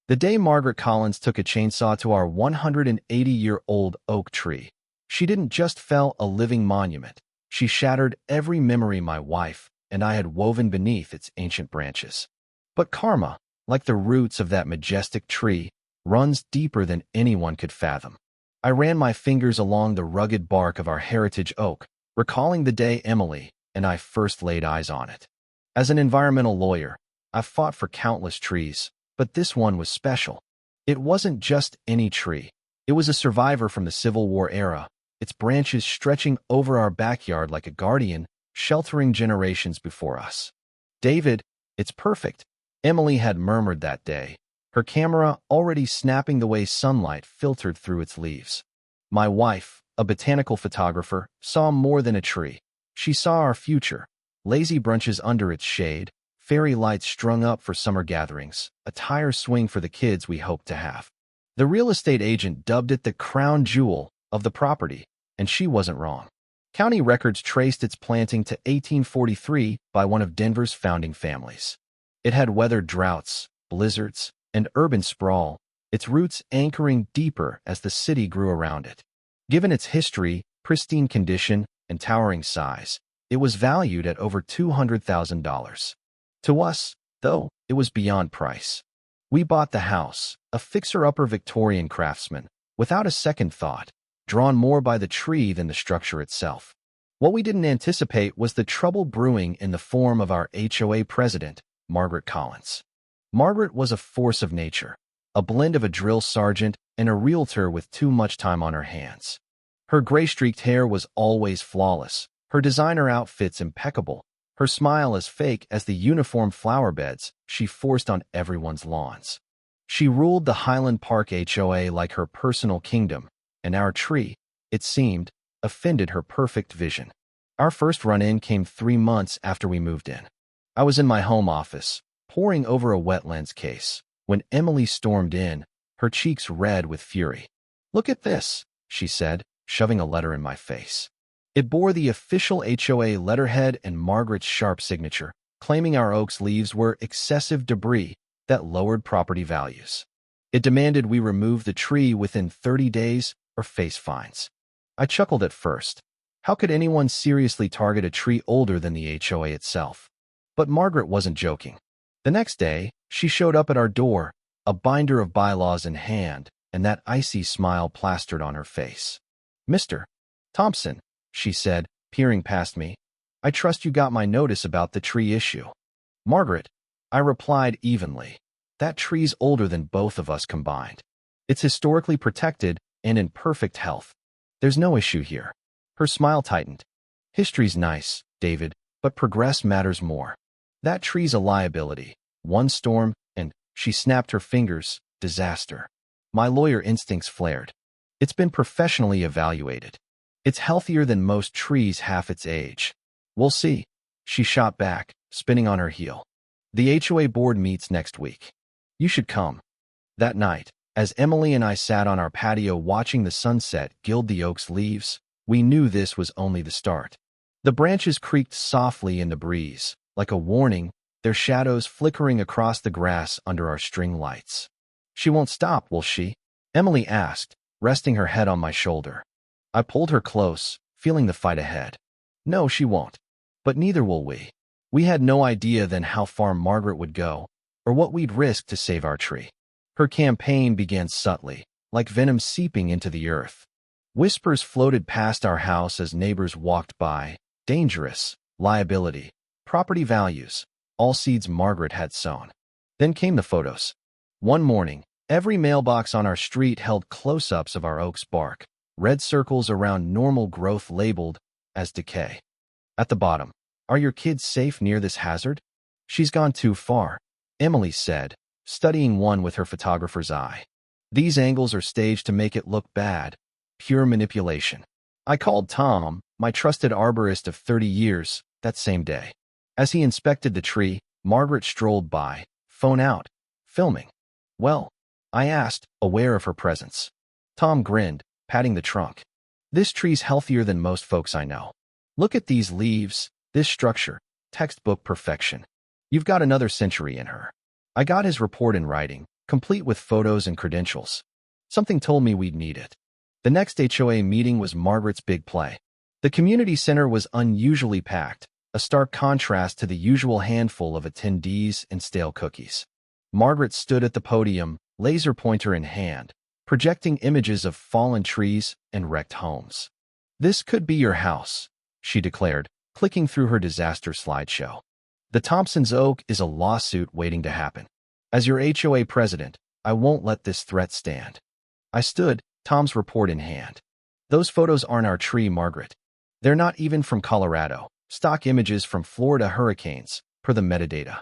The day Margaret Collins took a chainsaw to our 180-year-old oak tree, she didn't just fell a living monument. She shattered every memory my wife and I had woven beneath its ancient branches. But karma, like the roots of that majestic tree, runs deeper than anyone could fathom. I ran my fingers along the rugged bark of our heritage oak, recalling the day Emily and I first laid eyes on it. As an environmental lawyer, I've fought for countless trees, but this one was special. It wasn't just any tree. It was a survivor from the Civil War era, its branches stretching over our backyard like a guardian, sheltering generations before us. "David, it's perfect," Emily had murmured that day, her camera already snapping the way sunlight filtered through its leaves. My wife, a botanical photographer, saw more than a tree. She saw our future, lazy brunches under its shade, fairy lights strung up for summer gatherings, a tire swing for the kids we hoped to have. The real estate agent dubbed it the crown jewel of the property, and she wasn't wrong. County records traced its planting to 1843 by one of Denver's founding families. It had weathered droughts, blizzards, and urban sprawl, its roots anchoring deeper as the city grew around it. Given its history, pristine condition, and towering size, it was valued at over $200,000. To us, though, it was beyond price. We bought the house, a fixer-upper Victorian craftsman, without a second thought, drawn more by the tree than the structure itself. What we didn't anticipate was the trouble brewing in the form of our HOA president, Margaret Collins. Margaret was a force of nature, a blend of a drill sergeant and a realtor with too much time on her hands. Her gray-streaked hair was always flawless, her designer outfits impeccable, her smile as fake as the uniform flower beds she forced on everyone's lawns. She ruled the Highland Park HOA like her personal kingdom, and our tree, it seemed, offended her perfect vision. Our first run-in came 3 months after we moved in. I was in my home office, poring over a wetlands case, when Emily stormed in, her cheeks red with fury. "Look at this," she said, shoving a letter in my face. It bore the official HOA letterhead and Margaret's sharp signature, claiming our oak's leaves were excessive debris that lowered property values. It demanded we remove the tree within 30 days or face fines. I chuckled at first. How could anyone seriously target a tree older than the HOA itself? But Margaret wasn't joking. The next day, she showed up at our door, a binder of bylaws in hand, and that icy smile plastered on her face. "Mr. Thompson," she said, peering past me, "I trust you got my notice about the tree issue." "Margaret," I replied evenly, "that tree's older than both of us combined. It's historically protected and in perfect health. There's no issue here." Her smile tightened. "History's nice, David, but progress matters more. That tree's a liability. One storm, and," she snapped her fingers, "disaster." My lawyer instincts flared. "It's been professionally evaluated. It's healthier than most trees half its age." "We'll see," she shot back, spinning on her heel. "The HOA board meets next week. You should come." That night, as Emily and I sat on our patio watching the sunset gild the oak's leaves, we knew this was only the start. The branches creaked softly in the breeze, like a warning, their shadows flickering across the grass under our string lights. "She won't stop, will she?" Emily asked, resting her head on my shoulder. I pulled her close, feeling the fight ahead. "No, she won't. But neither will we." We had no idea then how far Margaret would go, or what we'd risk to save our tree. Her campaign began subtly, like venom seeping into the earth. Whispers floated past our house as neighbors walked by. Dangerous, liability, property values, all seeds Margaret had sown. Then came the photos. One morning, every mailbox on our street held close-ups of our oak's bark, red circles around normal growth labeled as decay. At the bottom, "Are your kids safe near this hazard?" "She's gone too far," Emily said, studying one with her photographer's eye. "These angles are staged to make it look bad. Pure manipulation." I called Tom, my trusted arborist of 30 years, that same day. As he inspected the tree, Margaret strolled by, phone out, filming. "Well?" I asked, aware of her presence. Tom grinned, patting the trunk. "This tree's healthier than most folks I know. Look at these leaves, this structure, textbook perfection. You've got another century in her." I got his report in writing, complete with photos and credentials. Something told me we'd need it. The next HOA meeting was Margaret's big play. The community center was unusually packed, a stark contrast to the usual handful of attendees and stale cookies. Margaret stood at the podium, laser pointer in hand, projecting images of fallen trees and wrecked homes. "This could be your house," she declared, clicking through her disaster slideshow. "The Thompson's Oak is a lawsuit waiting to happen. As your HOA president, I won't let this threat stand." I stood, Tom's report in hand. "Those photos aren't our tree, Margaret. They're not even from Colorado. Stock images from Florida hurricanes, per the metadata."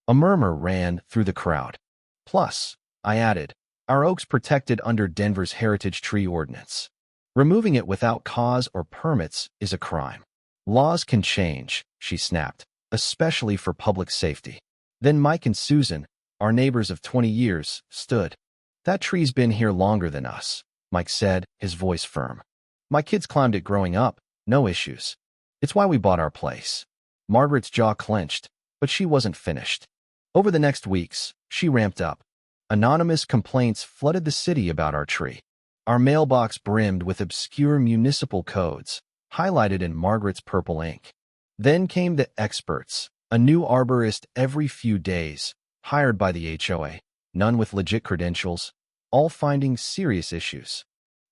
A murmur ran through the crowd. "Plus," I added, "our oak's protected under Denver's Heritage Tree Ordinance. Removing it without cause or permits is a crime." "Laws can change," she snapped, "especially for public safety." Then Mike and Susan, our neighbors of 20 years, stood. "That tree's been here longer than us," Mike said, his voice firm. "My kids climbed it growing up, no issues. It's why we bought our place." Margaret's jaw clenched, but she wasn't finished. Over the next weeks, she ramped up. Anonymous complaints flooded the city about our tree. Our mailbox brimmed with obscure municipal codes, highlighted in Margaret's purple ink. Then came the experts, a new arborist every few days, hired by the HOA, none with legit credentials, all finding serious issues.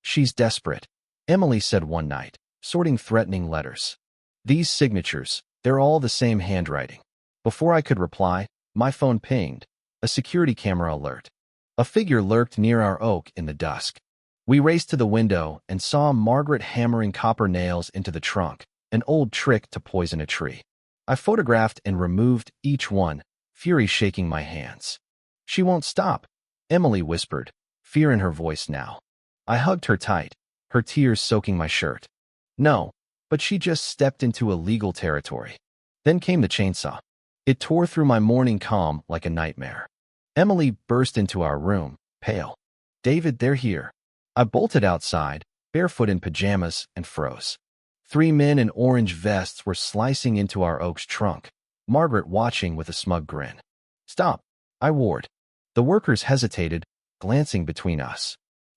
"She's desperate," Emily said one night, sorting threatening letters. "These signatures, they're all the same handwriting." Before I could reply, my phone pinged, a security camera alert. A figure lurked near our oak in the dusk. We raced to the window and saw Margaret hammering copper nails into the trunk, an old trick to poison a tree. I photographed and removed each one, fury shaking my hands. "She won't stop," Emily whispered, fear in her voice now. I hugged her tight, her tears soaking my shirt. "No, but she just stepped into a legal territory." Then came the chainsaw. It tore through my morning calm like a nightmare. Emily burst into our room, pale. "David, they're here." I bolted outside, barefoot in pajamas, and froze. 3 men in orange vests were slicing into our oak's trunk, Margaret watching with a smug grin. "Stop," I warned. The workers hesitated, glancing between us.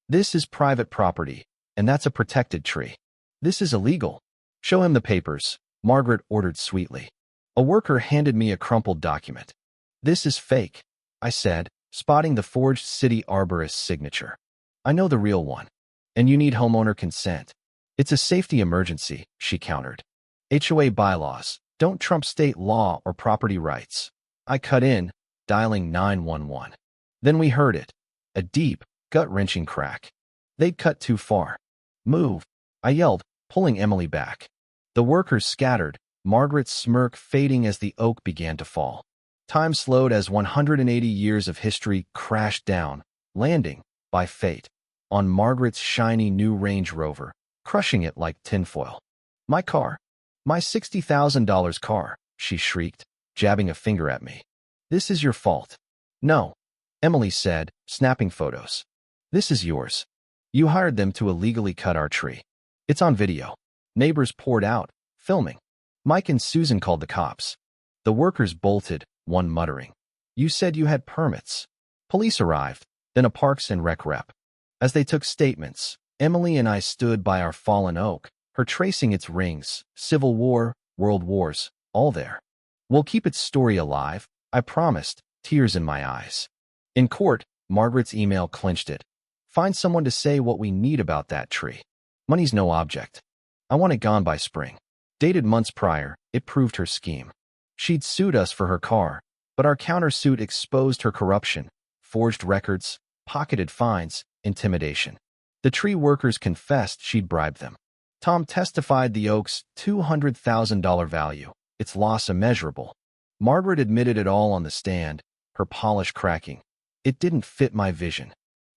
"This is private property, and that's a protected tree. This is illegal." "Show him the papers," Margaret ordered sweetly. A worker handed me a crumpled document. "This is fake," I said, spotting the forged city arborist's signature. "I know the real one. And you need homeowner consent." "It's a safety emergency," she countered. "HOA bylaws don't trump state law or property rights." I cut in, dialing 911. Then we heard it. A deep, gut-wrenching crack. They'd cut too far. "Move," I yelled, pulling Emily back. The workers scattered, Margaret's smirk fading as the oak began to fall. Time slowed as 180 years of history crashed down, landing, by fate, on Margaret's shiny new Range Rover, crushing it like tinfoil. "My car. My $60,000 car," she shrieked, jabbing a finger at me. "This is your fault." "No," Emily said, snapping photos. "This is yours. You hired them to illegally cut our tree. It's on video." Neighbors poured out, filming. Mike and Susan called the cops. The workers bolted, one muttering, "You said you had permits." Police arrived, then a Parks and Rec rep. As they took statements, Emily and I stood by our fallen oak, her tracing its rings, Civil War, World Wars, all there. "We'll keep its story alive," I promised, tears in my eyes. In court, Margaret's email clinched it. "Find someone to say what we need about that tree. Money's no object. I want it gone by spring." Dated months prior, it proved her scheme. She'd sued us for her car, but our countersuit exposed her corruption, forged records, pocketed fines, intimidation. The tree workers confessed she'd bribed them. Tom testified the oak's $200,000 value, its loss immeasurable. Margaret admitted it all on the stand, her polish cracking. It didn't fit my vision.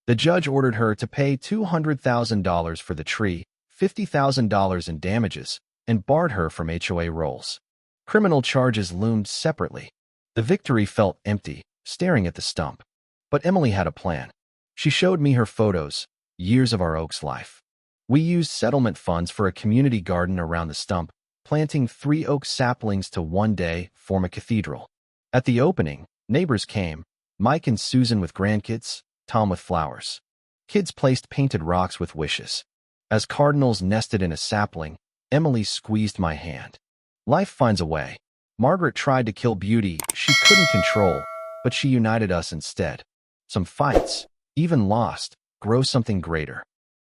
The judge ordered her to pay $200,000 for the tree, $50,000 in damages, and barred her from HOA roles. Criminal charges loomed separately. The victory felt empty, staring at the stump. But Emily had a plan. She showed me her photos, years of our oak's life. We used settlement funds for a community garden around the stump, planting 3 oak saplings to one day form a cathedral. At the opening, neighbors came, Mike and Susan with grandkids, Tom with flowers. Kids placed painted rocks with wishes. As cardinals nested in a sapling, Emily squeezed my hand. Life finds a way. Margaret tried to kill beauty she couldn't control, but she united us instead. Some fights, even lost, grow something greater.